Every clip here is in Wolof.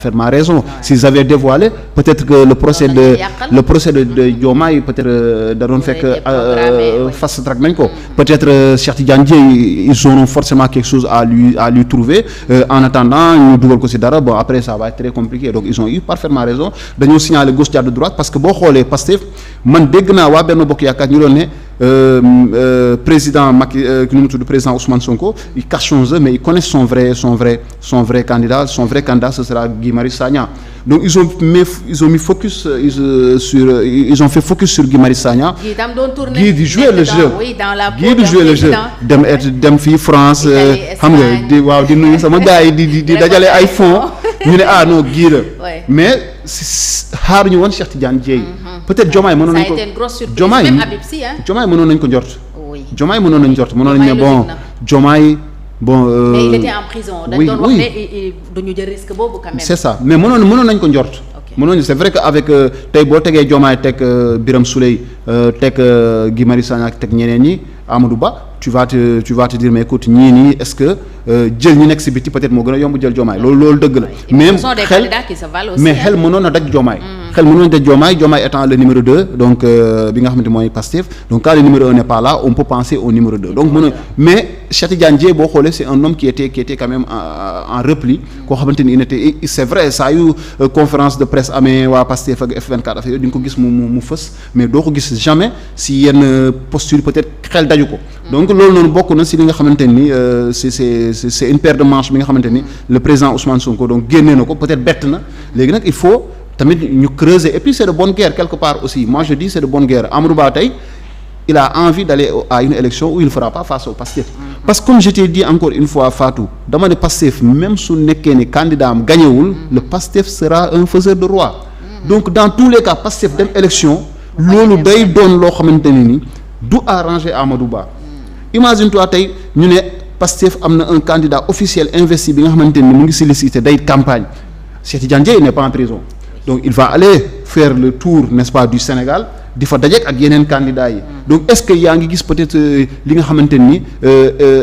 parfaitement raison. S'ils avaient dévoilé, peut-être que le procès de Diomaye peut-être da doon fekk fast track nañ ko. Peut-être Cheikh Tidiane Dièye ils auront forcément quelque chose à lui trouver. En attendant ñu dugal ko ci dara bon après ça va être très compliqué donc ils ont eu parfaitement raison dañoo signaler gauche jàdd droite parce que boo xoolee Pastef man dégg naa waa Benno Bokk Yaakaar ñu doon ne président Macky ki nu mu tudd président Ousmane Sonko il cache son jeu mais il connaît son vrai candidat ce sera Guy Marius Sagna donc ils ont mis focus ils ont fait focus sur Guy Marius Sagna. Guy di jouer le jeu dem fii France xam nga di nuyu sama gars yi di dajale ay fonds ñu ne non Guy la mais xaaruñu woon Cheikh Tidiane Dièye peut-être Diomaye mënoon nañ ko Diomaye mënoon nañ ko njort Diomaye mënoon nañ njort mënoon nañ ne bon Diomaye mais il était en prison. dañ doon wax ne duñu jël risque boobu quand même. c'est ça mais mënoon nañ ko njort. c'est vrai que avec tey boo tegee Diomaye teg Birame Souleye teg Guy Marius Sagna teg ñeneen ñi Amadou Ba tu vas te dire mais écoute ñii nii est-ce que jël ñi nekk ci biti peut-être moo gën a yomb jël Diomaye loolu dëgg la. même xel mais xel mënoon na daj Diomaye. xel mënoon na daj Diomaye étant le numéro 2 donc bi nga xamante mooy Pastef donc quand le numéro 1 n'est pas là on peut penser au numéro 2 donc mënoon mais Cheikh Tidiane Dièye boo xoolee c'est un homme qui était quand même en repli koo xamante ni c'est vrai saa yu conférence de presse amee waa Pastef ak F24 affaire yooyu di nga ko gis mu fës mais doo ko gis jamais si yenn posture peut-être xel daju ko donc loolu noonu bokk na si li nga xamante ni c'est une paire de manches bi nga xamante ni le président Ousmane Sonko donc génnee na ko peut-être bett na léegi nag il faut tamit ñu creuser et puis c'est de bonne guerre quelque part aussi moi je dis c'est de bonne guerre Amadou Ba tey il a envie d'aller à une élection où il ne fera pas face au Pastef parce que comme je t'ai dit encore une fois Fatou dama ne Pastef même su nekkee ni candidat am gañewul le Pastef sera un faiseur de roi donc dans tous les cas Pastef dem élection loolu day doon loo xamante ne ni du arranger Amadou Ba imagine-toi tey ñu ne Pastef am na un candidat officiel investi bi nga xamante ni mu ngi sollicité day campagne Cheikh Tidiane Dièye n'est pas en prison donc il va aller faire le tour n'est-ce pas du Sénégal di fa dajeek ak yeneen candidats yi donc est-ce que yaa ngi gis peut-être li nga xamante ni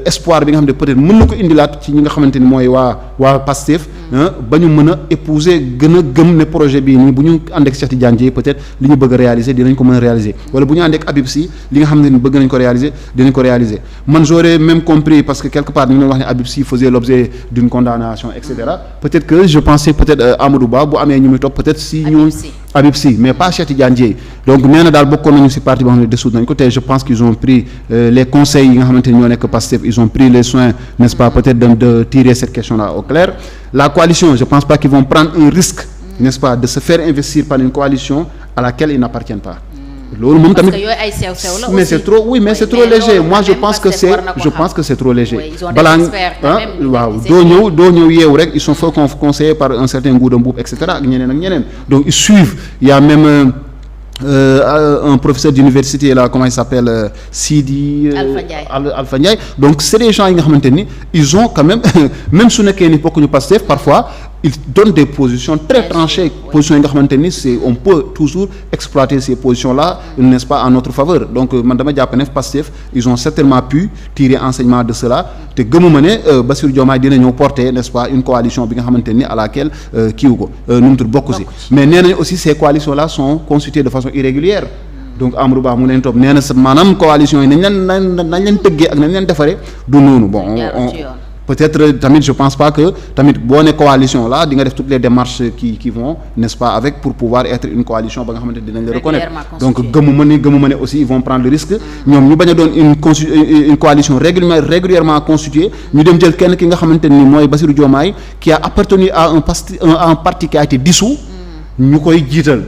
espoir bi nga xam ne peut-être mën na ko indilaat ci ñi nga xamante ni mooy waa Pastef ba ñu mën a épouser gën a gëm ne projet bii nii bu ñu ànd ak Cheikh Tidiane Dièye peut-être li ñu bëgg a réaliser dinañ ko mën a réaliser wala bu ñu ànd ak Habib Sy li nga xam ne ni bëgg nañ ko réaliser dinañ ko réaliser man j'aurais même compris parce que quelque part ñu ngi wax ne Habib Sy faisait l'objet d'une condamnation et cetera peut-être que je pensais peut-être Amadou Ba bu amee ñu muy topp peut-être si ñu Habib Sy mais pas Cheikh Tidiane Dièye donc nee na daal bokkoon nañu ci parti boo xam ne dissout nañ ko te je pense qu'ils ont pris les conseils yi nga xamante ni ñoo nekk Pastef ils ont pris les soins n'est-ce pas peut-être de tirer cette question-là au clair la coalition je pense pas qu'ils vont prendre un risque n'est-ce pas de se faire investir par une coalition à laquelle ils n'appartiennent pas loolu moom tamit mais c'est trop oui mais c'est trop léger moi je pense que c'est trop léger balaa waaw doo ñëw yeewu rek ils sont fort conseillés par un certain Ngouda Mboup et cetera ak ñeneen donc ils suivent il y a même un professeur d'université là comment il s'appelle Sidi Alpha Ndiaye donc c'est des gens yi nga xamante ni ils ont quand même même su nekkee ni bokkuñu Pastef parfois ils donnent des positions très tranchées positions yi nga xamante ni c'est on peut toujours exploiter ces positions là n'est-ce pas en notre faveur donc man dama jàpp ne Pastef ils ont certainement pu tirer enseignement de cela te gëmuma ne Bassirou Diomaye dina ñëw porter n'est-ce pas une coalition bi nga xamante ni à laquelle kiiwu ko nu mu tudd bokku si mais nee nañ aussi ces coalitions là sont constituées de façon irrégulière donc Amadou Ba mu leen topp nee na maanaam coalition yi nañ leen tëggee ak nañ leen defaree du noonu bon peut-être tamit je pense pas que tamit boo ne coalition là di nga def toutes les démarches qui vont n'est-ce pas avec pour pouvoir être une coalition ba nga xamante dinañ la reconnaître donc gëmuma ne aussi ils vont prendre le risque ñoom ñu bañ a doon une coalition régulièrement constituée ñu dem jël kenn ki nga xamante ni mooy Bassirou Diomaye qui a appartenu à un parti qui a été dissous ñu koy jiital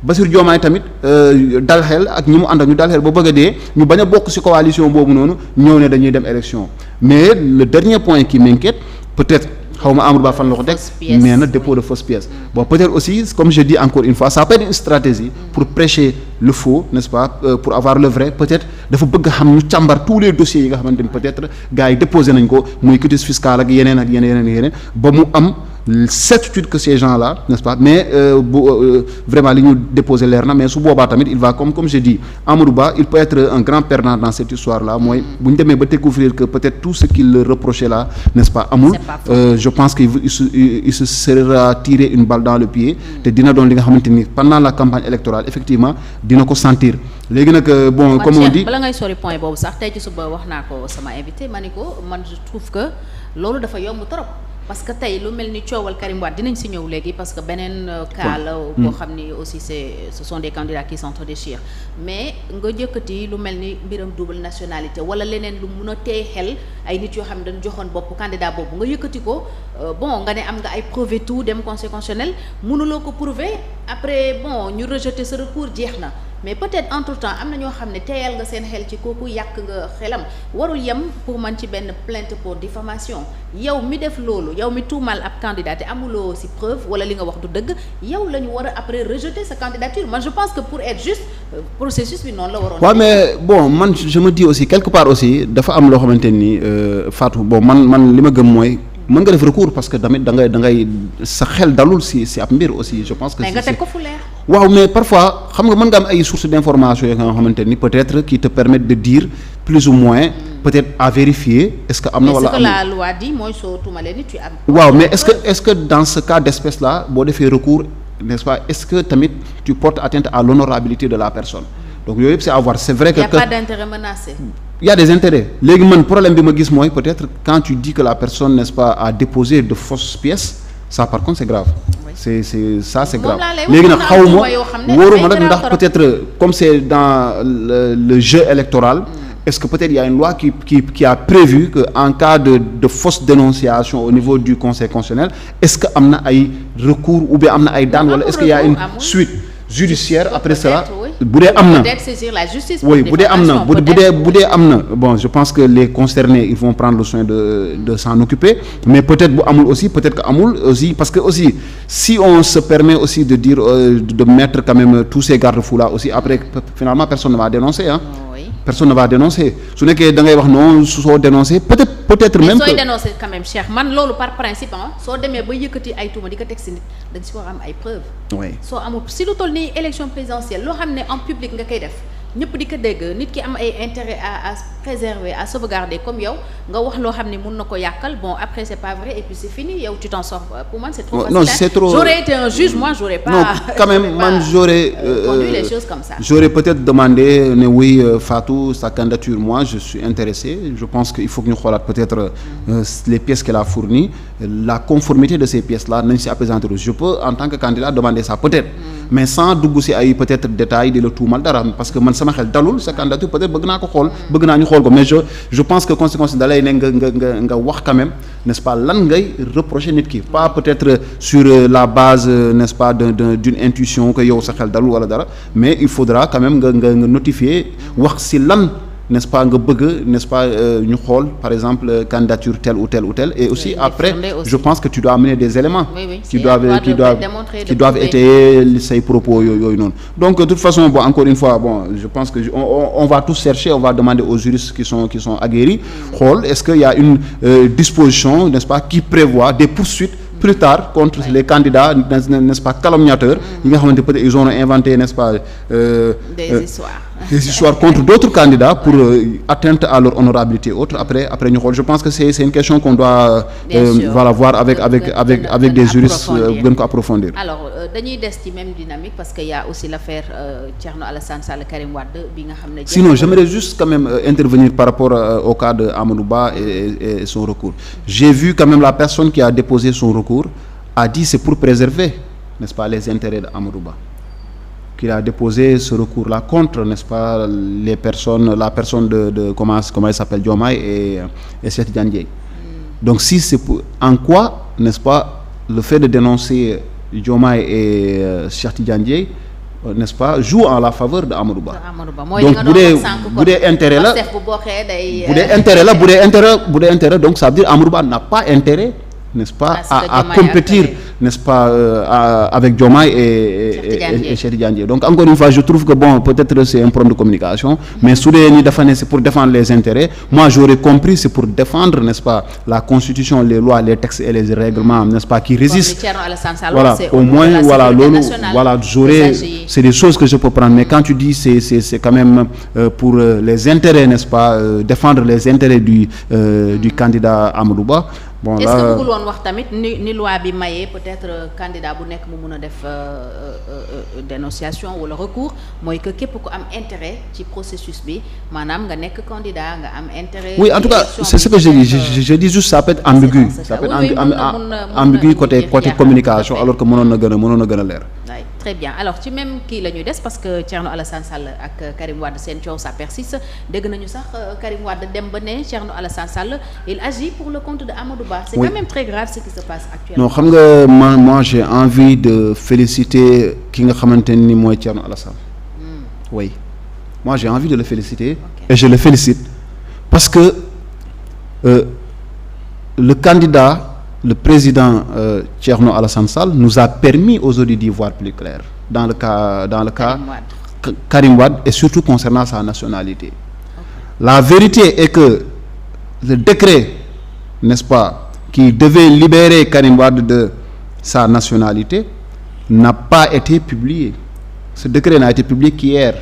Bassirou Diomaye tamit dal xel ak ñi mu ànd ak ñu dal xel ba bëgg a dee ñu bañ a bokk ci coalition boobu noonu ñëw ne dañuy dem élection mais le dernier point qui m'inquiète peut-être xaw ma Amadou Ba fan la ko teg mais na dépôt de fausse pièce bon peut-être aussi comme je dis encore une fois ça peut être une stratégie pour prêcher le faux n'est-ce pas pour avoir le vrai peut-être dafa bëgg xam ñu càmbar tous les dossiers yi nga xamante ni peut-être gars yi déposé nañ ko muy quitus fiscal ak yeneen ba mu am certitude que ces gens-là, n'est-ce pas, mais vraiment li ñu déposer leer na mais su boobaa tamit il va comme je dis Amadou Ba il peut être un grand perdant dans cette histoire-là mooy bu ñu demee ba découvrir que peut-être tout ce qu'il le reprochait là, n'est-ce pas, amul. Je pense qu'il se sera tiré une balle dans le pied te dina doon li nga xamante ni pendant la campagne électorale effectivement dina ko sentir léegi nag bon comme on dit bala ngay sori point boobu sax tey ci suba wax naa ko sama invité ma ni ko man je trouve que loolu dafa yomb trop parce que tey lu mel ni coowal Karim Wade dinañ si ñëw léegi parce que beneen cas la boo xam ni aussi ce sont des candidats qui s'entre-déchirent mais nga jëkkati lu mel ni mbiram double nationalité wala leneen lu mun a tey xel ay nit yoo xam ne dañu joxoon bopp candidat boobu nga yëkkati ko bon nga ne am nga ay preuve tout dem conseil constitutionnel mënuloo ko prouver après bon ñu rejeter ce recours jeex na mais peut-être entre-temps am na ñoo xam ne teyal nga seen xel ci kooku yàq nga xelam warul yem pour man ci benn plainte pour diffamation yow mi def loolu yow mi tuumal ab candidat te amuloo ci preuve wala li nga wax du dëgg yow la ñu war a après rejeter sa candidature man je pense que pour être juste processus bi noonu la waroon. waaw mais bon man je me dis aussi quelque part aussi dafa am loo xamante ni Fatou bon man li ma gëm mooy. mën nga def recours parce que tamit da ngay sa xel dalul si ab mbir aussi je pense que. mais nga teg ko fu leer. waaw mais parfois xam nga mën nga am ay sources d'information yoo nga xamante ni peut-être qui te permettent de dire plus ou moins peut-être à vérifier est-ce que am na wala. mais ce que la loi dit mooy soo tuumalee nit am. waaw mais est-ce que dans ce cas d'espèce là boo defee recours n'est-ce pas est-ce que tamit tu portes atteinte à l'honorabilité de la personne donc yooyu yëpp c'est à voir c'est vrai que. y a pas d'intérêt menacé. Il y a des intérêts léegi man problème bi ma gis mooy peut-être quand tu dis que la personne n'est-ce pas a déposé de fausses pièces ça par contre c'est grave. Oui. c'est grave léegi nag xawma wóoruma nag ndax peut-être comme c'est dans le jeu électoral. Est-ce que peut-être il y a une loi qui a prévu que en cas de fausse dénonciation au niveau du conseil constitutionnel est-ce que am na ay recours ou bien am na ay daan wala est-ce qu'il y a une suite judiciaire après cela bu dee am na oui bu dee am na bu dee am na bon je pense que les concernés ils vont prendre le soin de s'en occuper mais peut-être bu amul aussi peut-être que amul aussi parce que aussi si on se permet aussi de dire de mettre quand même tous ces garde-fous là aussi après finalement personne ne va dénoncer personne ne va dénoncer su nekkee da ngay wax non soo dénoncer peut-être même que sooy dénoncer quand même Cheikh man loolu par principe soo demee ba yëkkati ay tuuma di ko teg si nit da nga si war a am ay preuves. oui soo amul si lu toll nii élection présidentielle loo xam ne en public nga koy def ñëpp di ko dégg nit ki am ay intérêt à préserver à sauvegarder comme yow nga wax loo xam ne mun na ko yàqal bon après c'est pas vrai et puis c'est fini yow tu t'en sors pour moi c'est trop facile. non c'est trop j'aurais été un juge moi j'aurais pas. non quand même man j'aurais conduit les choses comme ça. J'aurais peut-être demandé ne oui Fatou sa candidature moi je suis intéressé je pense qu'il faut que ñu xoolaat peut-être les pièces qu'elle a fournies la conformité de ces pièces-là nañ si appesantir je peux en tant que candidat demander ça peut-être. mais sans dugg si ay peut-être détails di la tuumal dara parce que man sama xel dalul sa candidature peut-être bëgg naa ko xool bëgg naa ñu xool ko mais je pense que conséquence da lay ne nga wax quand même n'est-ce pas lan ngay reprocher nit ki pas peut-être sur la base n'est-ce pas d'une intuition que yow sa xel dalul wala dara mais il faudra quand même nga notifier wax si lan n'est-ce pas nga bëgg n'est-ce pas ñu xool par exemple candidature telle ou telle et aussi après je pense que tu dois amener des éléments qui doivent étayer say propos yooyu noonu donc de toute façon bon encore une fois bon je pense que on va tous chercher on va demander aux juristes qui sont aguerris xool est-ce qu'il y a une disposition n'est-ce pas qui prévoit des poursuites plus tard contre les candidats n'est-ce pas calomniateurs yi nga xamante peut-être ils ont inventé n'est-ce pas des histoires contre d'autres candidats pour atteinte à leur honorabilité et autres après ñu xool je pense que c'est une question qu'on doit voilà voir avec des juristes gën ko approfondir. Alors dañuy des ci même dynamique parce que y a aussi l'affaire Thierno Alassane Sall Karim Wade bi nga xam ne. Sinon j'aimerais juste quand même intervenir par rapport au cas de Amadou Ba et son recours. J'ai vu quand même la personne qui a déposé son recours a dit c'est pour préserver n'est-ce pas les intérêts de Amadou Ba. Qu'il a déposé ce recours-là contre, n'est-ce pas, la personne de comment il s'appelle, Diomaye et Cheikh Tidiane Dièye. Donc si c'est en quoi, n'est-ce pas, le fait de dénoncer Diomaye et Cheikh Tidiane Dièye, n'est-ce pas, joue en la faveur de Amadou Ba. Donc bu dee intérêt la donc ça veut dire Amadou Ba n'a pas intérêt n'est-ce pas, à compétir, n'est-ce pas, avec Diomaye et Cheikh Tidiane Dièye. Donc encore une fois, je trouve que bon, peut-être c'est un problème de communication, mais su dee ni dafa ne c'est pour défendre les intérêts, moi j'aurais compris c'est pour défendre, n'est-ce pas, la constitution, les lois, les textes et les règlements, n'est-ce pas, qui résistent. Voilà, au moins voilà loolu voilà j'aurais c'est des choses que je peux prendre, mais quand tu dis c'est quand même pour les intérêts, n'est-ce pas, défendre les intérêts du candidat Amadou Ba. Bon, est-ce que bëggul woon wax tamit ni loi bi mayee peut-être candidat bu nekk mu mun a def dénonciation wala recours, mooy que képp ku am intérêt ci processus bi maanaam nga nekk candidat nga am intérêt. Oui, en tout cas c'est ce que je dis, je dis juste ça peut être ambigu, ça peut être ambigu côté communication, alors que mënoon na gën a leer. Très bien, alors ci même kii la ñuy des parce que Thierno Alassane Sall ak Karim Wade seen coow ça persiste, dégg nañu sax Karim Wade dem ba ne Thierno Alassane Sall il agit pour le compte de Amadou Ba. C'est quand même très grave ce qui se passe actuellement. Non, xam nga moi j'ai envie de féliciter ki nga xamante ni mooy Thierno Alassane. Oui, moi j'ai envie de le féliciter. Et je le félicite parce que le président Thierno Alassane Sall nous a permis aujourd'hui d'y voir plus clair dans le cas Karim Wade et surtout concernant sa nationalité. Okay. La vérité est que le décret, n'est-ce pas, qui devait libérer Karim Wade de sa nationalité n'a pas été publié. Ce décret n'a été publié qu'hier.